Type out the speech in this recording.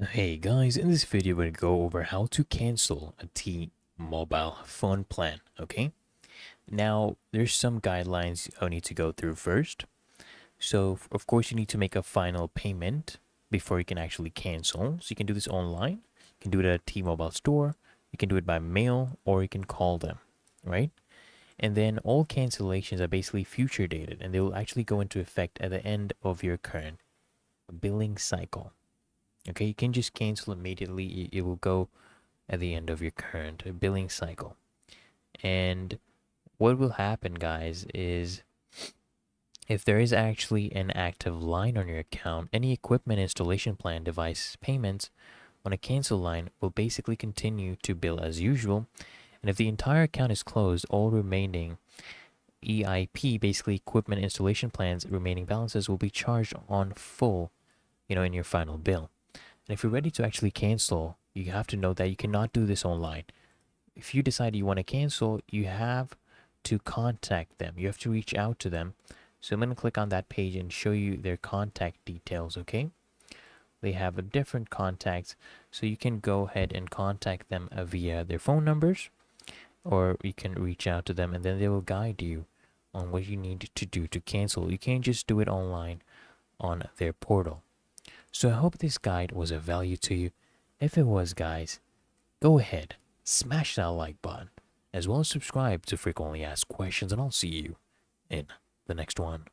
Hey guys, in this video we're going to go over how to cancel a T-Mobile phone plan, okay? Now, there's some guidelines I need to go through first. So, of course, you need to make a final payment before you can actually cancel. So you can do this online. You can do it at a T-Mobile store. You can do it by mail or you can call them, right? And then all cancellations are basically future dated and they will actually go into effect at the end of your current billing cycle. Okay, you can just cancel immediately. It will go at the end of your current billing cycle. And what will happen, guys, is if there is actually an active line on your account, any equipment installation plan device payments on a cancel line will basically continue to bill as usual. And if the entire account is closed, all remaining EIP, basically equipment installation plans, remaining balances will be charged on full, in your final bill. And if you're ready to actually cancel, you have to know that you cannot do this online. If you decide you want to cancel, you have to contact them. You have to reach out to them. So I'm going to click on that page and show you their contact details, okay? They have a different contacts, so you can go ahead and contact them via their phone numbers, or you can reach out to them and then they will guide you on what you need to do to cancel. You can't just do it online on their portal. So I hope this guide was of value to you. If it was, guys, go ahead, smash that like button, as well as subscribe to frequently asked questions, and I'll see you in the next one.